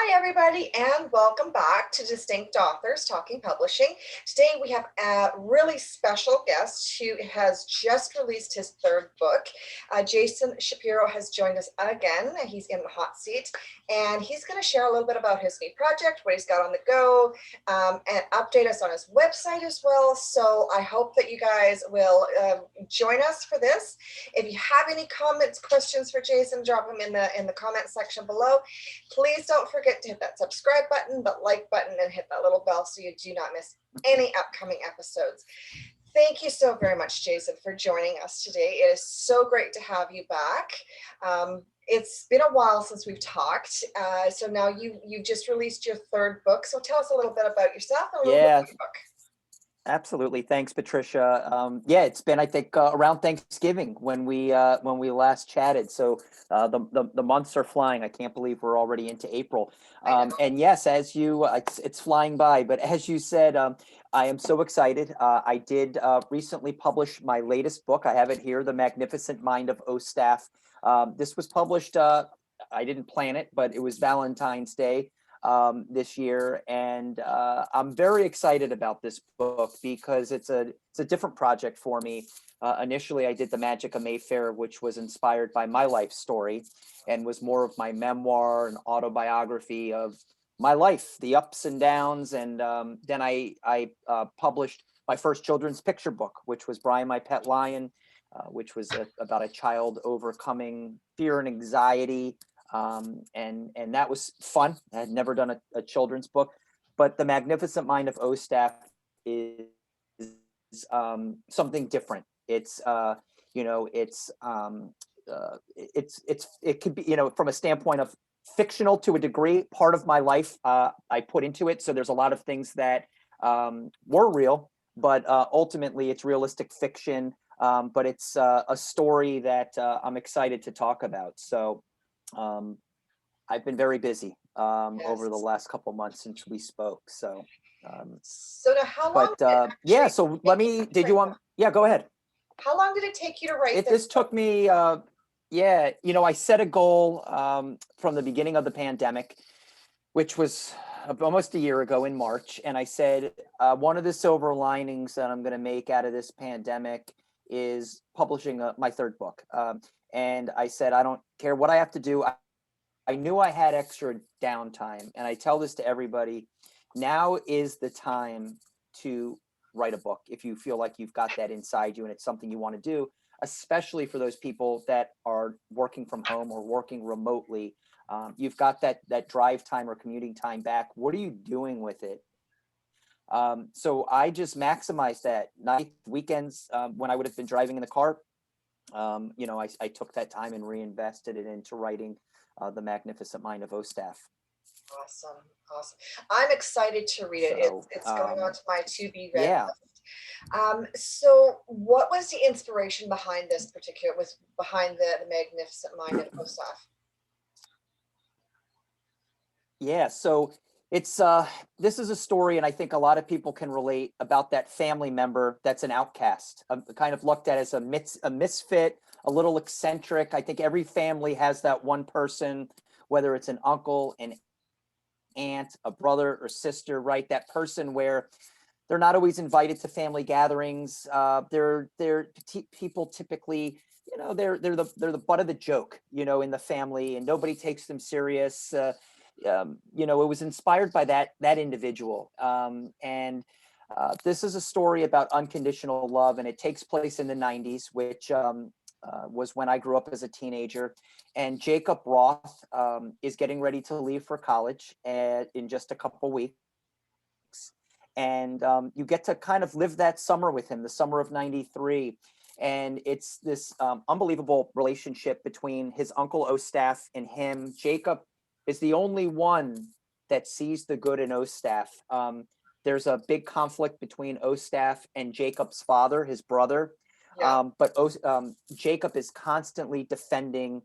Hi, everybody, and welcome back to Distinct Authors Talking Publishing. Today, we have a really special guest who has just released his third book. Jason Shapiro has joined us again. He's in the hot seat, and he's going to share a little bit about his new project, what he's got on the go, and update us on his website as well. So I hope that you guys will join us for this. If you have any comments, questions for Jason, drop them in the comment section below. Please don't forget to hit that subscribe button, that like button, and hit that little bell so you do not miss any upcoming episodes. Thank you so very much, Jason, for joining us today. It is so great to have you back. It's been a while since we've talked. So now you've just released your third book. So tell us a little bit about yourself and a little bit about your book. Absolutely. Thanks, Patricia. Yeah, it's been, I think, around Thanksgiving when we last chatted. So the months are flying. I can't believe we're already into April. And yes, as it's flying by. But as you said, I am so excited. I did recently publish my latest book. I have it here, The Magnificent Mind of Ostaf. This was published, I didn't plan it, but it was Valentine's Day this year, and I'm very excited about this book because it's a different project for me. Initially, I did The Magic of Mayfair, which was inspired by my life story and was more of my memoir and autobiography of my life, the ups and downs. And then I published my first children's picture book, which was Brian, My Pet Lion, which was about a child overcoming fear and anxiety. And that was fun. I had never done a children's book, but The Magnificent Mind of Ostaf is something different. It could be, from a standpoint of fictional to a degree, part of my life I put into it. So there's a lot of things that were real, but ultimately it's realistic fiction. But it's a story that I'm excited to talk about. So I've been very busy over the last couple of months since we spoke. So now how long? Yeah. So go ahead. How long did it take you to write this? This took me. I set a goal from the beginning of the pandemic, which was almost a year ago in March, and I said one of the silver linings that I'm going to make out of this pandemic is publishing my third book. And I said, I don't care what I have to do. I knew I had extra downtime, and I tell this to everybody. Now is the time to write a book if you feel like you've got that inside you and it's something you want to do, especially for those people that are working from home or working remotely. You've got that drive time or commuting time back. What are you doing with it? So I just maximized that night, weekends, when I would have been driving in the car. I took that time and reinvested it into writing The Magnificent Mind of Ostaf. Awesome. I'm excited to read it. It's going on to my to-be read list. So what was the inspiration behind this behind the Magnificent Mind of Ostaf? Yeah, so it's this is a story, and I think a lot of people can relate, about that family member that's an outcast, kind of looked at as a misfit, a little eccentric. I think every family has that one person, whether it's an uncle, an aunt, a brother or sister, right? That person where they're not always invited to family gatherings. They're people typically, they're the butt of the joke, in the family, and nobody takes them serious. It was inspired by that individual. And this is a story about unconditional love, and it takes place in the 90s, which was when I grew up as a teenager. And Jacob Roth is getting ready to leave for college in just a couple weeks. And you get to kind of live that summer with him, the summer of 93. And it's this unbelievable relationship between his uncle Ostaf and him. Jacob is the only one that sees the good in Ostaf. There's a big conflict between Ostaf and Jacob's father, his brother. Yeah. But Jacob is constantly defending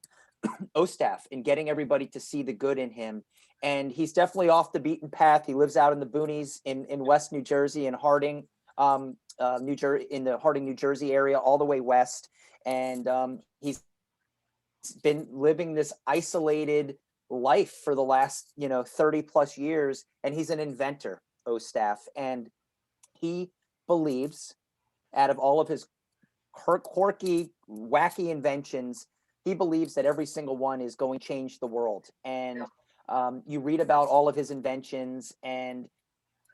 Ostaf and getting everybody to see the good in him. And he's definitely off the beaten path. He lives out in the boonies in West New Jersey, in Harding, in the Harding, New Jersey area, all the way west. And he's been living this isolated life for the last, 30 plus years. And he's an inventor, Ostaf. And he believes, out of all of his quirky, wacky inventions, he believes that every single one is going to change the world. And you read about all of his inventions, and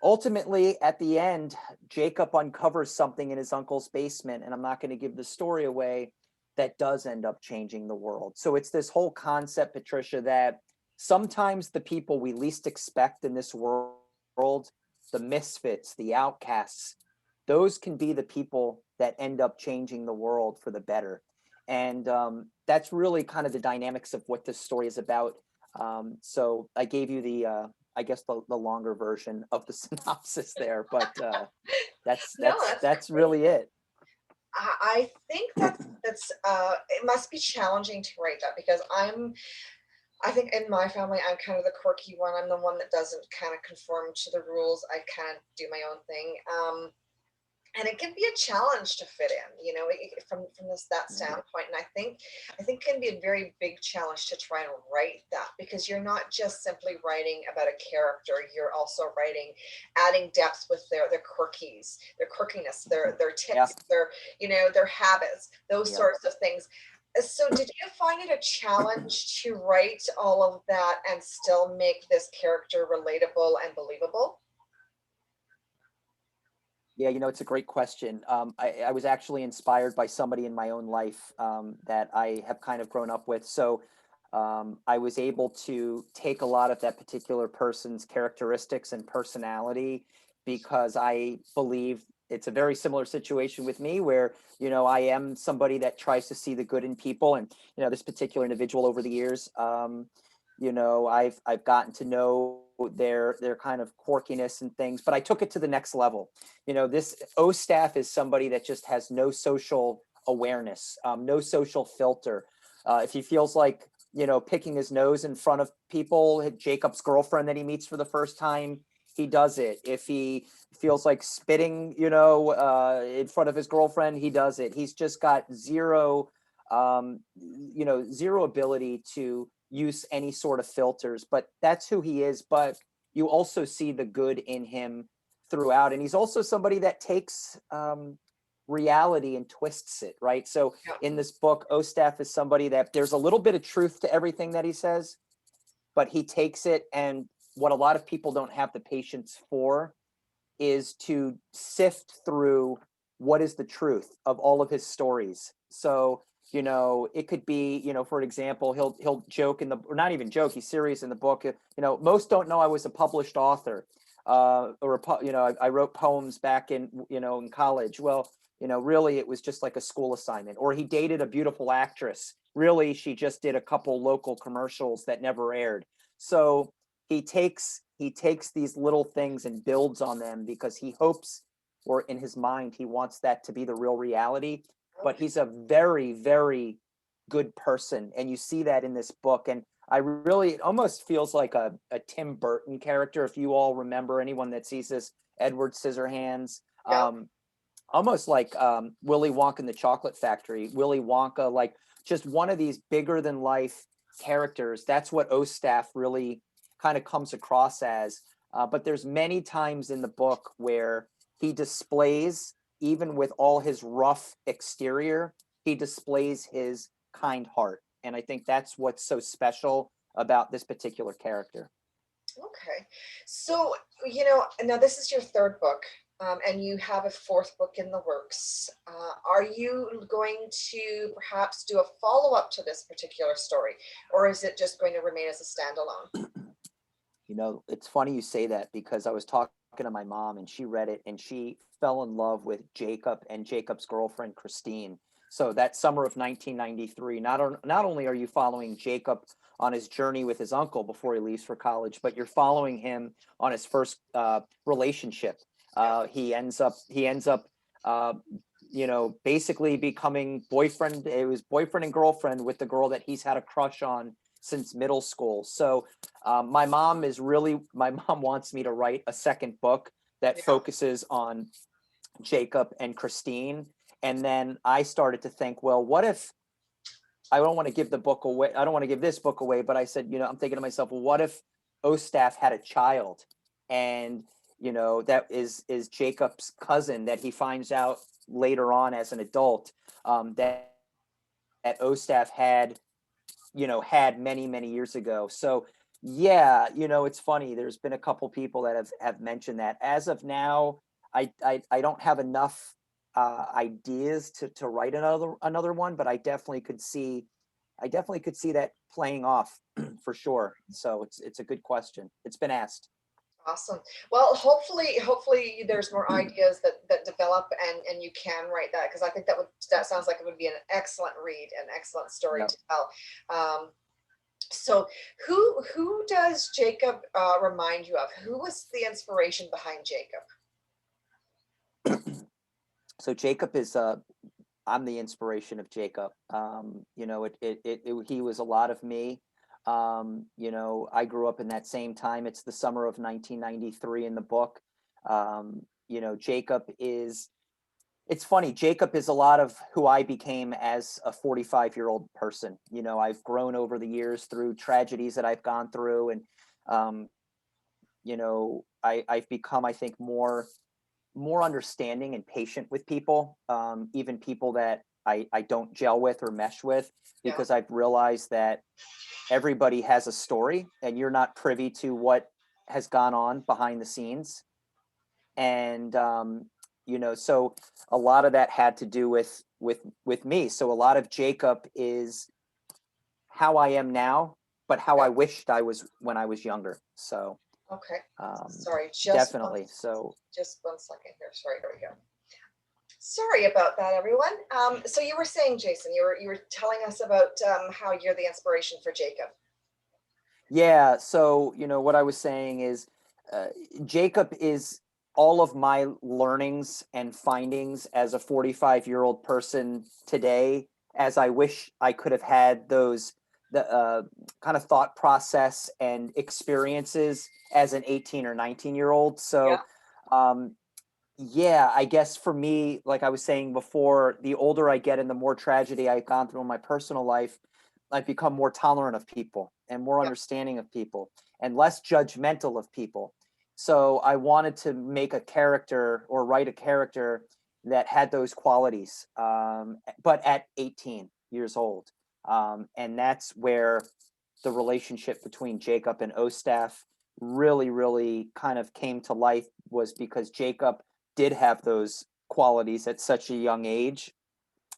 ultimately, at the end, Jacob uncovers something in his uncle's basement, and I'm not going to give the story away, that does end up changing the world. So it's this whole concept, Patricia, that sometimes the people we least expect in this world, the misfits, the outcasts, those can be the people that end up changing the world for the better. And that's really kind of the dynamics of what this story is about. So I gave you I guess the longer version of the synopsis there, but that's No, that's that's that's great. really it. I think that's it must be challenging to write that because I think in my family I'm kind of the quirky one. I'm the one that doesn't kind of conform to the rules. I kind of do my own thing. And it can be a challenge to fit in, from that standpoint. And I think it can be a very big challenge to try and write that because you're not just simply writing about a character. You're also adding depth with their quirkies, their quirkiness, their Yeah, ticks, their habits, those yeah. sorts of things. So did you find it a challenge to write all of that and still make this character relatable and believable? Yeah, it's a great question. I was actually inspired by somebody in my own life that I have kind of grown up with. So I was able to take a lot of that particular person's characteristics and personality because I believe it's a very similar situation with me where, I am somebody that tries to see the good in people. And, this particular individual over the years, I've gotten to know their kind of quirkiness and things, but I took it to the next level. This O staff is somebody that just has no social awareness, no social filter. If he feels like, picking his nose in front of people, Jacob's girlfriend that he meets for the first time, he does it. If he feels like spitting, in front of his girlfriend, he does it. He's just got zero ability to use any sort of filters, but that's who he is. But you also see the good in him throughout. And he's also somebody that takes reality and twists it, right? So Yeah. in this book, Ostaf is somebody that there's a little bit of truth to everything that he says, but he takes it, and what a lot of people don't have the patience for is to sift through what is the truth of all of his stories. So, it could be, for example, he'll joke or not even joke, he's serious in the book. Most don't know I was a published author. I wrote poems back in college. Well, really it was just like a school assignment. Or he dated a beautiful actress. Really, she just did a couple local commercials that never aired. So he takes these little things and builds on them because he hopes, or in his mind he wants that to be the real reality. But Okay. he's a very, very good person, and you see that in this book. And it almost feels like a Tim Burton character, if you all remember, anyone that sees this, Edward Scissorhands. Yeah. Almost like Willy Wonka and the Chocolate Factory. Willy Wonka, like just one of these bigger than life characters. That's what Ostaf really kind of comes across as. But there's many times in the book where he displays, even with all his rough exterior, he displays his kind heart. And I think that's what's so special about this particular character. Okay. So, now this is your third book, and you have a fourth book in the works. Are you going to perhaps do a follow-up to this particular story, or is it just going to remain as a standalone? It's funny you say that because I was talking to my mom and she read it and she fell in love with Jacob and Jacob's girlfriend, Christine. So that summer of 1993, not only are you following Jacob on his journey with his uncle before he leaves for college, but you're following him on his first relationship. Yeah. He ends up, uh, basically becoming boyfriend. It was boyfriend and girlfriend with the girl that he's had a crush on since middle school. So my mom wants me to write a second book that Yeah. focuses on Jacob and Christine. And then I started to think, well, what if I don't want to give the book away. I don't want to give this book away, but I said, I'm thinking to myself, well, what if Ostaf had a child, and that is Jacob's cousin that he finds out later on as an adult, that Ostaf had many years ago. So yeah, it's funny. There's been a couple people that have mentioned that. As of now, I don't have enough ideas to write another one, but I definitely could see that playing off for sure. So it's a good question. It's been asked. Awesome. Well, hopefully there's more ideas that develop and you can write that, because I think that sounds like it would be an excellent read, an excellent story Yep. to tell. So who does Jacob remind you of? Who was the inspiration behind Jacob? So Jacob is I'm the inspiration of Jacob. He was a lot of me. I grew up in that same time. It's the summer of 1993 in the book. Jacob is, it's funny, Jacob is a lot of who I became as a 45-year-old person. I've grown over the years through tragedies that I've gone through. And, I've become, I think, more understanding and patient with people, even people that I don't gel with or mesh with, Yeah. because I've realized that everybody has a story and you're not privy to what has gone on behind the scenes. And, so a lot of that had to do with me. So a lot of Jacob is how I am now, but how I Okay. wished I was when I was younger. So, Okay. um, Sorry, definitely. So just 1 second here. Sorry, here we go. Sorry about that, everyone. So you were saying, Jason, you were telling us about how you're the inspiration for Jacob. yeah, so what I was saying is, Jacob is all of my learnings and findings as a 45-year-old person today, as I wish I could have had the kind of thought process and experiences as an 18 or 19-year-old. Yeah. So, yeah, I guess for me, like I was saying before, the older I get and the more tragedy I've gone through in my personal life, I've become more tolerant of people and more Yeah. understanding of people and less judgmental of people. So I wanted to make a character or write a character that had those qualities, but at 18 years old. And that's where the relationship between Jacob and Ostaf really kind of came to life, was because Jacob did have those qualities at such a young age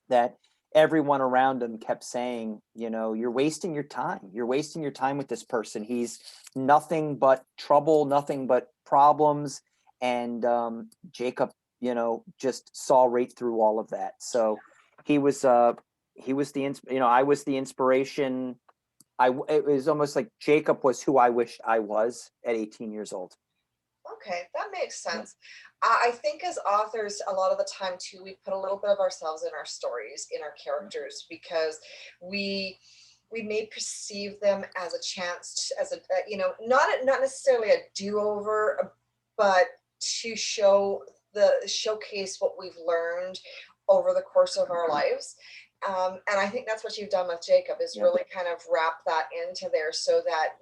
that everyone around him kept saying, you're wasting your time. You're wasting your time with this person. He's nothing but trouble, nothing but problems. And Jacob, just saw right through all of that. So he was I was the inspiration. It was almost like Jacob was who I wished I was at 18 years old. Okay, that makes Yeah. sense. I think as authors, a lot of the time too, we put a little bit of ourselves in our stories, in our characters, because we we may perceive them as a chance, as not necessarily a do-over, but to showcase what we've learned over the course of our lives. And I think that's what you've done with Jacob, is Yep. really kind of wrap that into there, so that,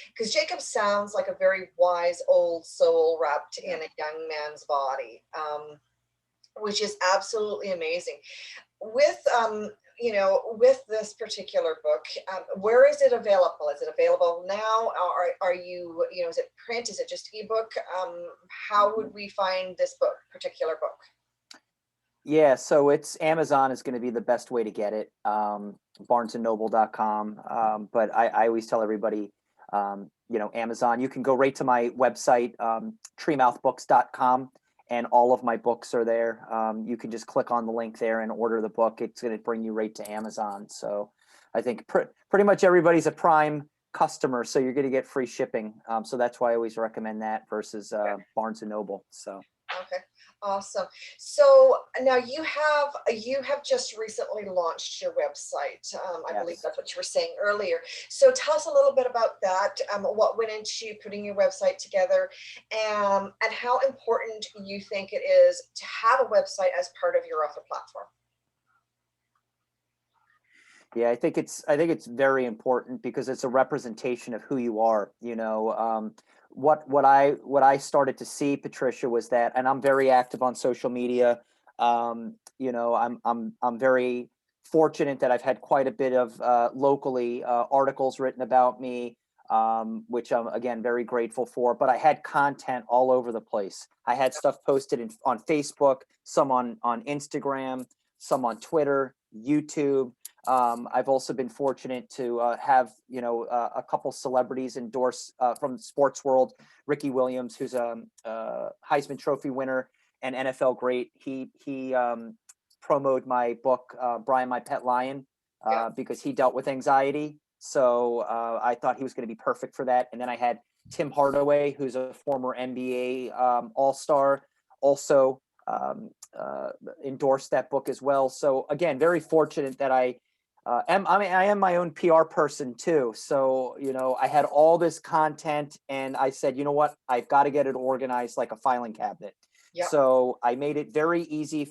because Jacob sounds like a very wise old soul wrapped in Yep. a young man's body, which is absolutely amazing. With with this particular book, where is it available? Is it available now? Or are you, is it print? Is it just ebook? How would we find this particular book? Yeah, so it's Amazon is going to be the best way to get it. Barnesandnoble.com. But I always tell everybody, Amazon. You can go right to my website, treemouthbooks.com, and all of my books are there. You can just click on the link there and order the book. It's going to bring you right to Amazon. So I think pretty much everybody's a Prime customer, so you're going to get free shipping. So that's why I always recommend that versus Barnes and Noble. So. Okay, awesome. So now you have just recently launched your website. I believe Yes. that's what you were saying earlier. So tell us a little bit about that. What went into putting your website together, and how important you think it is to have a website as part of your author platform. Yeah, I think it's very important because it's a representation of who you are. What I started to see, Patricia, was that, and I'm very active on social media. I'm very fortunate that I've had quite a bit of locally articles written about me, which I'm again very grateful for. But I had content all over the place. I had stuff posted on Facebook, some on Instagram, some on Twitter, YouTube. I've also been fortunate to have, a couple celebrities endorse from the sports world. Ricky Williams, who's a Heisman Trophy winner and NFL great. He promoted my book, Brian My Pet Lion, Yeah. because he dealt with anxiety. So I thought he was going to be perfect for that. And then I had Tim Hardaway, who's a former NBA All-Star, also endorsed that book as well. So again, very fortunate that I am my own PR person too. So, I had all this content and I said, you know what, I've got to get it organized like a filing cabinet. Yeah. So I made it very easy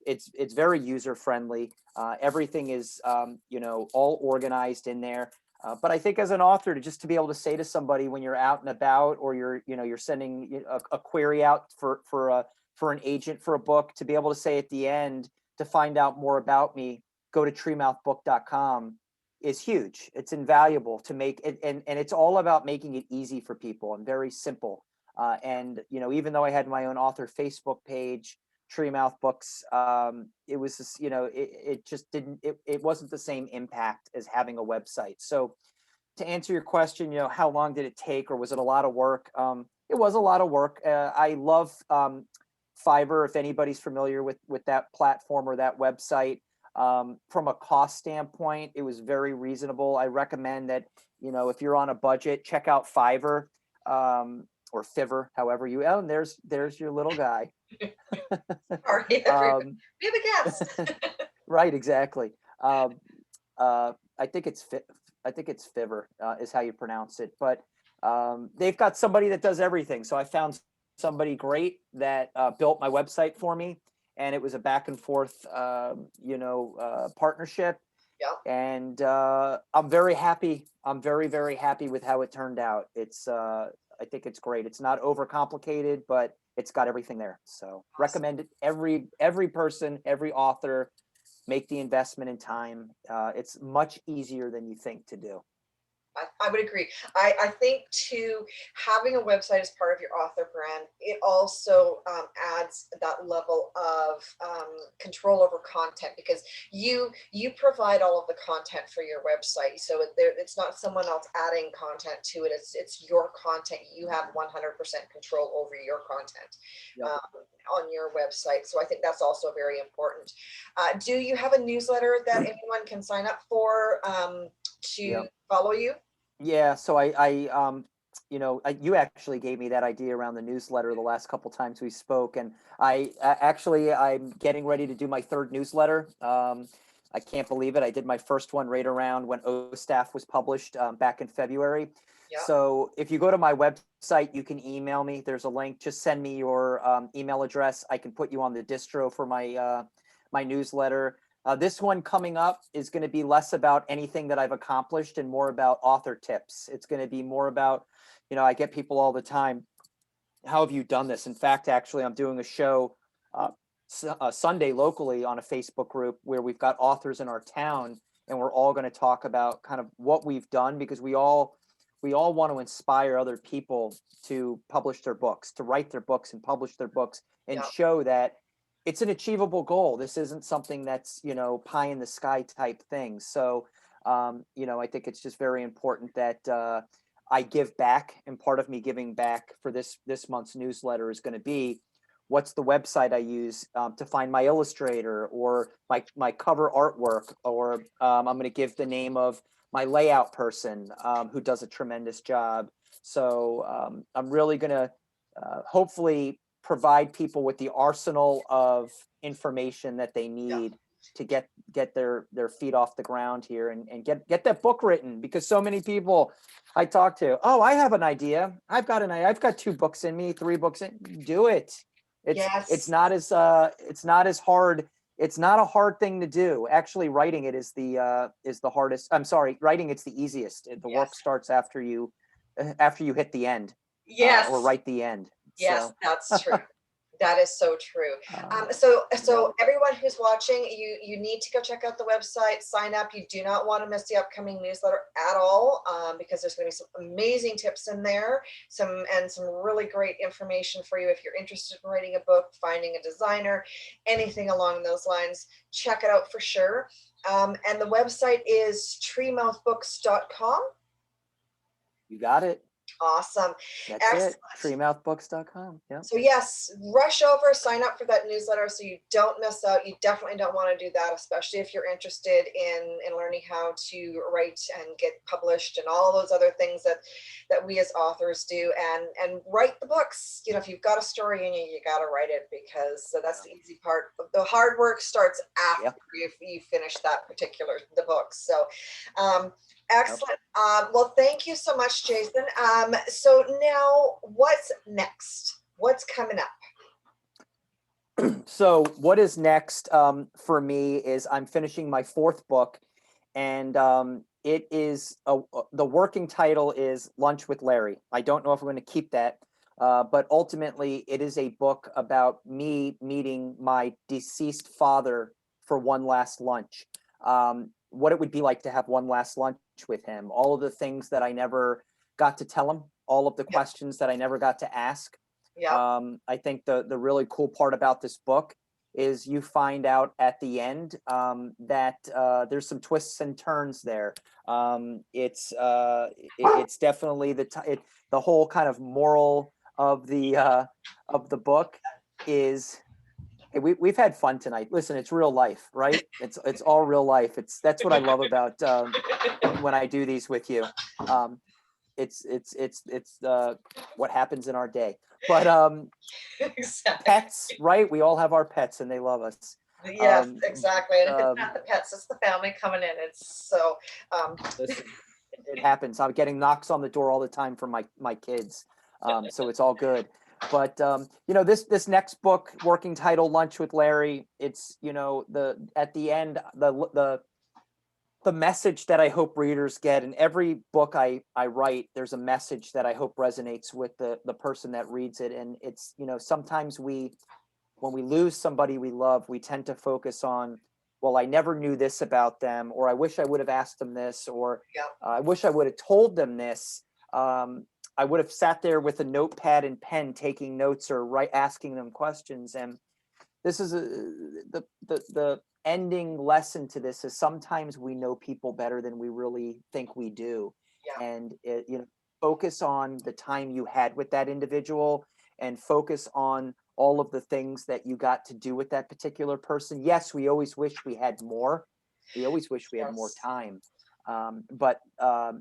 it's very user friendly. Everything is, all organized in there. But I think as an author, to be able to say to somebody when you're out and about, or you're sending a query out for an agent for a book, to be able to say at the end, to find out more about me, go to treemouthbook.com, is huge. It's invaluable to make it. And it's all about making it easy for people and very simple. And, even though I had my own author Facebook page, Treemouth Books, it was just, it just didn't, it wasn't the same impact as having a website. So to answer your question, how long did it take, or was it a lot of work? It was a lot of work. I love Fiverr, if anybody's familiar with that platform or that website. From a cost standpoint, it was very reasonable. I recommend that, if you're on a budget, check out Fiverr, or Fiverr, however and there's your little guy. Sorry, everybody. We have a guest. Right, exactly. I think it's Fiverr, is how you pronounce it. But they've got somebody that does everything. So I found somebody great that built my website for me, and it was a back and forth, partnership. Yeah. And I'm very happy. I'm very, very happy with how it turned out. I think it's great. It's not overcomplicated, but it's got everything there. So recommend it. Every person, every author, make the investment in time. It's much easier than you think to do. I would agree. I think too, having a website as part of your author brand, it also adds that level of control over content, because you provide all of the content for your website. So it's not someone else adding content to it. It's your content. You have 100% control over your content. Yep. On your website. So I think that's also very important. Do you have a newsletter that anyone can sign up for to follow you? Yeah, so you actually gave me that idea around the newsletter the last couple times we spoke, and I'm getting ready to do my third newsletter. I can't believe it. I did my first one right around when Ostaf was published, back in February. Yeah. So if you go to my website, you can email me. There's a link. Just send me your email address. I can put you on the distro for my newsletter. This one coming up is going to be less about anything that I've accomplished and more about author tips. It's going to be more about, I get people all the time, how have you done this? In fact, actually, I'm doing a show Sunday locally on a Facebook group where we've got authors in our town, and we're all going to talk about kind of what we've done, because we all want to inspire other people to publish their books, to write their books and publish their books, and show that it's an achievable goal. This isn't something that's, pie in the sky type thing. So, I think it's just very important that I give back, and part of me giving back for this month's newsletter is going to be, what's the website I use to find my illustrator or my cover artwork, or I'm going to give the name of my layout person who does a tremendous job. So I'm really going to hopefully provide people with the arsenal of information that they need to get their feet off the ground here, and get that book written, because so many people I talk to, oh, I have an idea. I've got 2 books in me, 3 books in. Do it. It's not as hard it's not a hard thing to do. Actually, writing it is the hardest. I'm sorry, writing it's the easiest. The work Yes. starts after you hit the end, or Yes. write the end. Yes, So that's true. That is so true. uh, So yep. everyone who's watching, you need to go check out the website, sign up. You do not want to miss the upcoming newsletter at all, because there's going to be some amazing tips in there, some really great information for you if you're interested in writing a book, finding a designer, anything along those lines. Check it out for sure. And the website is treemouthbooks.com. You got it. Awesome. That's Excellent. it. Treemouthbooks.com. Yep. So yes, rush over, sign up for that newsletter so you don't miss out. You definitely don't want to do that, especially if you're interested in learning how to write and get published and all those other things that we as authors do, and write the books. You know, if you've got a story in you, you got to write it, because that's the easy part. The hard work starts after Yep. you finish the book. So Yep. excellent. Well, thank you so much, Jason. So now what's next? What's coming up? So what is next for me is I'm finishing my fourth book, and it is the working title is Lunch with Larry. I don't know if I'm going to keep that, but ultimately it is a book about me meeting my deceased father for one last lunch. What it would be like to have one last lunch with him, all of the things that I never got to tell him, all of the Yep. questions that I never got to ask. Yeah. I think the really cool part about this book is you find out at the end that there's some twists and turns there. It's definitely the whole kind of moral of the book is, hey, we've had fun tonight. Listen, it's real life, right? It's all real life. That's what I love about when I do these with you. It's what happens in our day. But Exactly. pets, right? We all have our pets and they love us. Yes, exactly. And if it's Um, not the pets, it's the family coming in. It's so listen, it happens. I'm getting knocks on the door all the time from my kids. So it's all good. But this next book, working title, Lunch with Larry, it's at the end, the message that I hope readers get. In every book I write, there's a message that I hope resonates with the person that reads it. And it's, sometimes when we lose somebody we love, we tend to focus on, well, I never knew this about them, or I wish I would have asked them this, or yeah. I wish I would have told them this. I would have sat there with a notepad and pen taking notes, or asking them questions. And this is the ending lesson to this is sometimes we know people better than we really think we do. Yeah. And focus on the time you had with that individual, and focus on all of the things that you got to do with that particular person. Yes, we always wish we had more. We always wish we had more Yes. time. But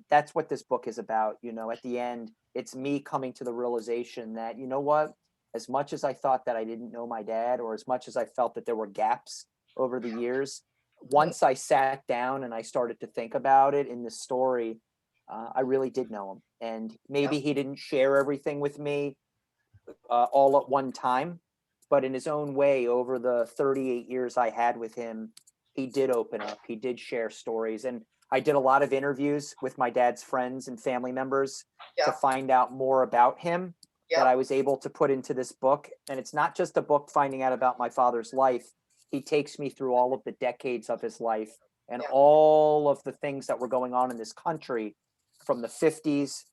that's what this book is about. At the end, it's me coming to the realization that, you know what, as much as I thought that I didn't know my dad, or as much as I felt that there were gaps over the years, once I sat down and I started to think about it in the story, I really did know him. And maybe he didn't share everything with me all at one time, but in his own way, over the 38 years I had with him, he did open up. He did share stories. And I did a lot of interviews with my dad's friends and family members to find out more about him, that I was able to put into this book. And it's not just a book finding out about my father's life. He takes me through all of the decades of his life and all of the things that were going on in this country, from the 50s,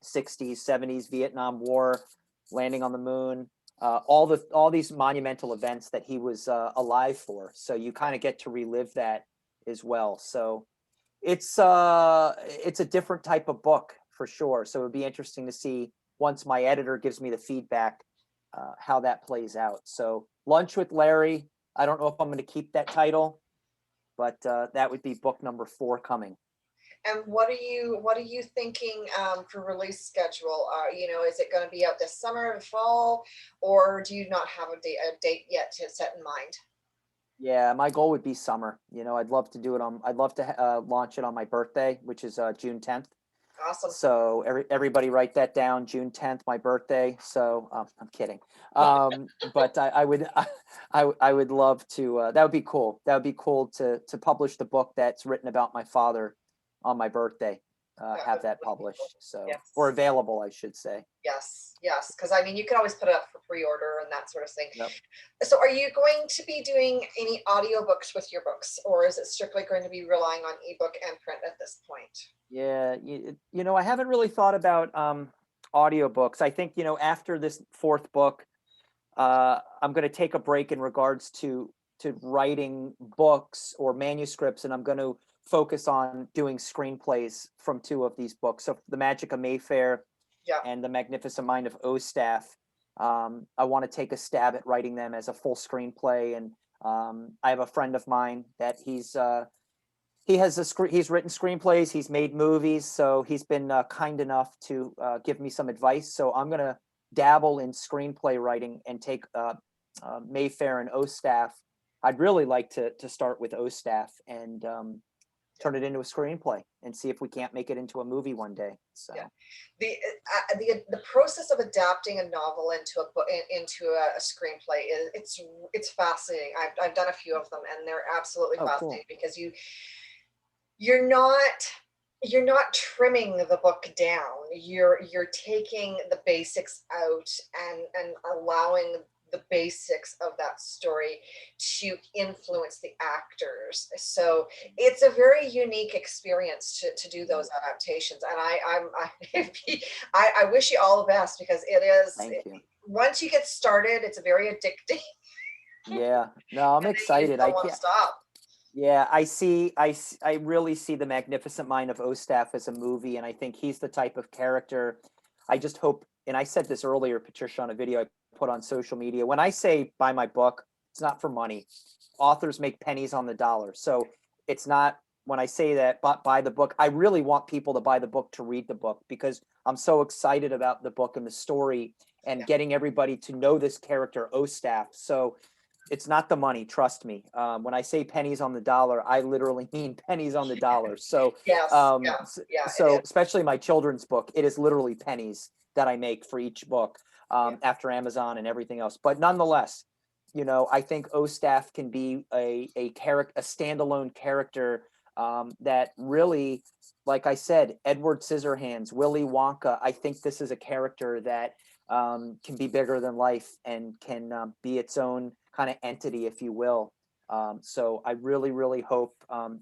60s, 70s, Vietnam War, landing on the moon, all these monumental events that he was alive for. So you kind of get to relive that as well. So it's a different type of book for sure. So it'd be interesting to see, once my editor gives me the feedback, how that plays out. So Lunch with Larry, I don't know if I'm going to keep that title, but that would be book number 4 coming. And what are you thinking for release schedule? Is it going to be out this summer, the fall, or do you not have a date yet to set in mind? Yeah, my goal would be summer. I'd love to do it I'd love to launch it on my birthday, which is June 10th. Awesome. So everybody write that down, June 10th, my birthday. So I'm kidding. But I would I would love to, that would be cool. That would be cool to publish the book that's written about my father on my birthday, That have would that really be cool. published. So, or Yes. available, I should say. Yes, yes, because I mean, you can always put it up for pre-order and that sort of thing. Yep. So are you going to be doing any audiobooks with your books, or is it strictly going to be relying on ebook and print at this point? Yeah, I haven't really thought about audiobooks. I think, after this fourth book, I'm going to take a break in regards to writing books or manuscripts, and I'm going to focus on doing screenplays from two of these books. So The Magic of Mayfair Yeah, and The Magnificent Mind of Ostaf. I want to take a stab at writing them as a full screenplay, and I have a friend of mine that he's written screenplays, he's made movies, so he's been kind enough to give me some advice. So I'm gonna dabble in screenplay writing and take Mayfair and Ostaf. I'd really like to start with Ostaf and turn it into a screenplay and see if we can't make it into a movie one day. So yeah. The process of adapting a novel into a book into a screenplay is it's fascinating. I've done a few of them, and they're absolutely oh, fascinating cool. because you're not trimming the book down. You're taking the basics out and allowing the basics of that story to influence the actors. So it's a very unique experience to do those adaptations. And I wish you all the best, because Thank you. once you get started, it's very addicting. Yeah, no, I'm And then you excited. I don't want to can't. stop. Yeah, I really see The Magnificent Mind of Ostaf as a movie, and I think he's the type of character. I just hope, and I said this earlier, Patricia, on a video I put on social media. When I say buy my book, it's not for money. Authors make pennies on the dollar. So it's not, when I say that, but buy the book, I really want people to buy the book to read the book, because I'm so excited about the book and the story and Yeah. getting everybody to know this character, Ostaf. So it's not the money, trust me. When I say pennies on the dollar, I literally mean pennies on the dollar. So, Yes, yeah, yeah, it so is. especially my children's book, it is literally pennies that I make for each book, Yeah. after Amazon and everything else. But nonetheless, I think Ostaf can be a character, a standalone character, that really, like I said, Edward Scissorhands, Willy Wonka. I think this is a character that can be bigger than life and can be its own kind of entity, if you will. So I really, really hope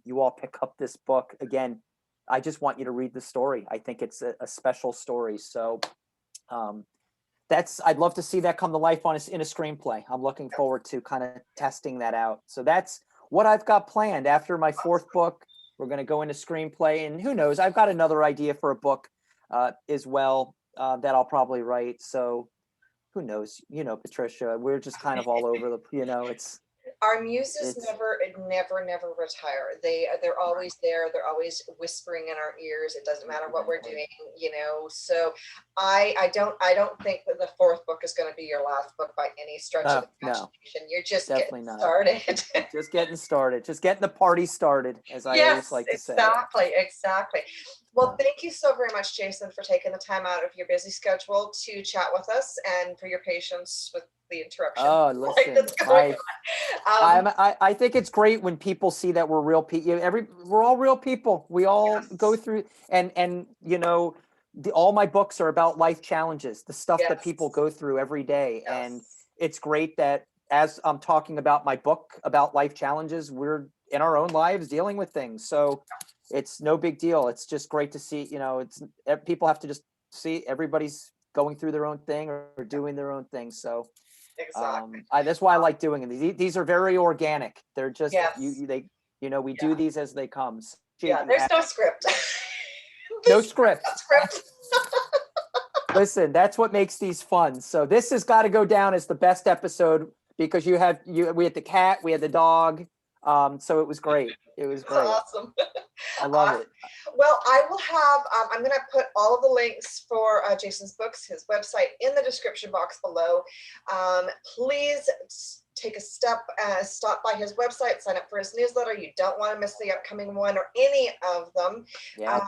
you all pick up this book. Again, I just want you to read the story. I think it's a special story. So um, I'd love to see that come to life in a screenplay. I'm looking forward to kind of testing that out. So that's what I've got planned. After my fourth book, we're going to go into screenplay, and who knows, I've got another idea for a book as well, that I'll probably write. So who knows, Patricia, we're just kind of all over it's, Our muses it's never retire. They're right. always there. They're always whispering in our ears. It doesn't matter what we're Exactly. doing, you know. So I don't think that the fourth book is going to be your last book by any stretch of the No, imagination. You're just getting definitely not. started. Just getting started, just getting the party started, as I always Yes, like to say. exactly, exactly. Well, Uh, thank you so very much, Jason, for taking the time out of your busy schedule to chat with us, and for your patience with the interruption oh, like listen, that's going on. I think it's great when people see that we're real people. We're all real people. We all go Yes, through, and all my books are about life challenges, the stuff that people yes, go through every day, and yes. it's great that as I'm talking about my book about life challenges, we're in our own lives dealing with things. So it's no big deal. It's just great to see. People have to just see everybody's going through their own thing or doing their own thing. So Exactly. that's why I like doing it. These are very organic. They're just Yes. we do Yeah. these as they come. So Yeah. appreciate you. There's no script. No There's no script. script. Listen, that's what makes these fun. So this has got to go down as the best episode, because we had the cat, we had the dog. So it was great. It was It's great. awesome. I love Awesome. it. Well, I will have, I'm going to put all of the links for Jason's books, his website, in the description box below. Please take a step, stop by his website, sign up for his newsletter. You don't want to miss the upcoming one or any of them. Yeah.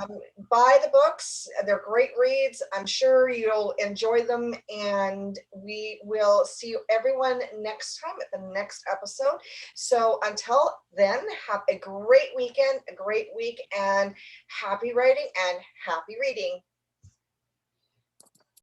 Buy the books. They're great reads. I'm sure you'll enjoy them. And we will see everyone next time at the next episode. So until then, have a great weekend, a great week, and happy writing and happy reading.